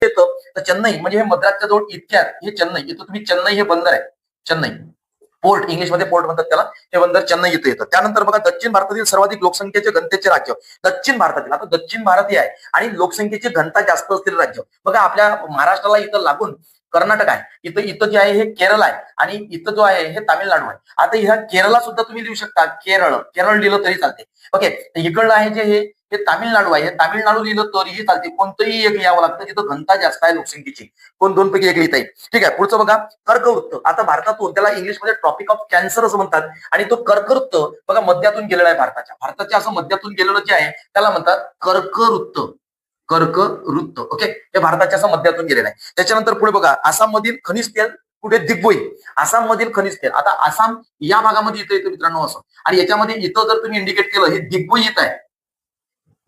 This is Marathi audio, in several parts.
येतं तर चेन्नई म्हणजे हे मद्रासच्या जवळ इतक्यात हे चेन्नई इथं तुम्ही चेन्नई हे बंदर आहे. चेन्नई पोर्ट इंग्लिशमध्ये पोर्ट म्हणतात त्याला. हे बंदर चेन्नई इथं येतं. त्यानंतर बघा दक्षिण भारतातील सर्वाधिक लोकसंख्येचे घनतेचे राज्य दक्षिण भारतातील. आता दक्षिण भारत हे आहे आणि लोकसंख्येची घनता जास्त असलेलं राज्य बघा आपल्या महाराष्ट्राला इथं लागून कर्नाटक आहे. इथं इथं जे आहे हे केरळ आहे आणि इथं जो आहे हे तामिळनाडू आहे. आता ह्या केरळला सुद्धा तुम्ही लिहू शकता केरळ केरळ लिहिलं तरी चालते. ओके इकडलं आहे जे हे तामिळनाडू आहे. हे तामिळनाडू लिहिलं तरीही चालते. कोणतंही एक यावं लागतं जिथं घनता जास्त आहे लोकसंख्येची. कोण दोन पैकी एक लिहिता येईल. ठीक आहे पुढचं बघा कर्कवृत्त. आता भारतातून त्याला इंग्लिशमध्ये ट्रॉपिक ऑफ कॅन्सर असं म्हणतात आणि तो कर्कवृत्त बघा मध्यातून गेलेला आहे भारताच्या असं मध्यातून गेलेलं जे आहे त्याला म्हणतात कर्कवृत्त. कर्कवृत्त ओके हे भारताच्या असं मध्यातून गेलेलं आहे. त्याच्यानंतर पुढे बघा आसाम मधील खनिज तेल कुठे दिग्बोई. आसाम मधील खनिज तेल. आता आसाम या भागामध्ये इथं येतं मित्रांनो असं आणि याच्यामध्ये इथं जर तुम्ही इंडिकेट केलं हे दिग्बोई येत आहे.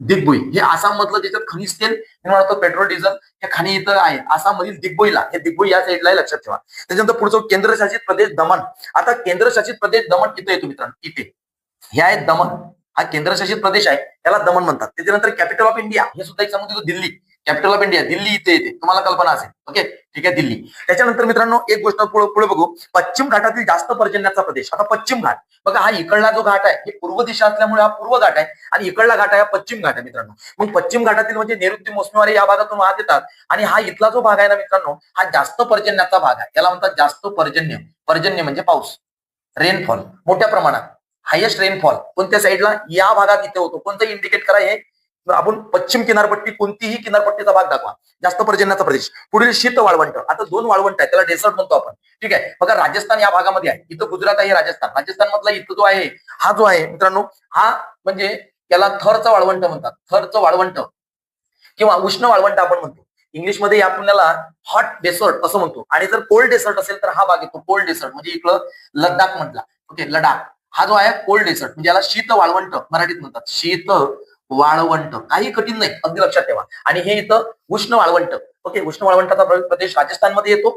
दिग्बोई हे आसाम मधलं ज्याच्यात खनिज तेल निर्माण होतं पेट्रोल डिझेल हे खाणी इथं आहे. आसाम मधील दिग्बोईला हे दिग्बोई या साईडला आहे लक्षात ठेवा. त्याच्यानंतर पुढचं केंद्रशासित प्रदेश दमण. आता केंद्रशासित प्रदेश दमण इथे येतो मित्रांनो इथे हे आहे दमण. हा केंद्रशासित प्रदेश आहे त्याला दमण म्हणतात. त्याच्यानंतर कॅपिटल ऑफ इंडिया हे सुद्धा एक सांगून देतो Delhi. Capital of India Delhi इथे येते तुम्हाला कल्पना असेल. ओके ठीक आहे दिल्ली. त्याच्यानंतर मित्रांनो एक गोष्ट पुढे बघू पश्चिम घाटातील जास्त पर्जन्याचा प्रदेश. आता पश्चिम घाट बघा हा इकडला जो घाट आहे हे पूर्व दिशा असल्यामुळे हा पूर्व घाट आहे आणि इकडला घाट आहे हा पश्चिम घाट आहे मित्रांनो. मग पश्चिम घाटातील म्हणजे नैऋत्य मोसमी वारे या भागातून वाहत येतात आणि हा इथला जो भाग आहे ना मित्रांनो हा जास्त पर्जन्याचा भाग आहे. याला म्हणतात जास्त पर्जन्य. पर्जन्य म्हणजे पाऊस रेनफॉल मोठ्या प्रमाणात हायेस्ट रेनफॉल कोणत्या साईडला या भागात इथे होतो. कोणतं इंडिकेट करा हे आपण पश्चिम किनारपट्टी कोणतीही किनारपट्टीचा भाग दाखवा जास्त पर्जन्याचा प्रदेश. पुढील शीत वाळवंट. आता दोन वाळवंट आहे त्याला डेसर्ट म्हणतो आपण. ठीक आहे बघा राजस्थान या भागामध्ये आहे. इथं गुजरात आहे राजस्थान. राजस्थान मधला इथं जो आहे हा जो आहे मित्रांनो हा म्हणजे त्याला थरचं वाळवंट म्हणतात. थरचं वाळवंट किंवा उष्ण वाळवंट आपण म्हणतो. इंग्लिशमध्ये आपल्याला हॉट डेसर्ट असं म्हणतो आणि जर कोल्ड डेसर्ट असेल तर हा भाग येतो कोल्ड डेसर्ट म्हणजे इकडं लडाख म्हटला. ओके लडाख हा जो आहे कोल्ड डेसर्ट म्हणजे याला शीत वाळवंट मराठीत म्हणतात. शीत वाळवंट काही कठीण नाही अगदी लक्षात ठेवा. आणि हे इथं उष्ण वाळवंट. ओके उष्ण वाळवंटाचा प्रदेश राजस्थानमध्ये येतो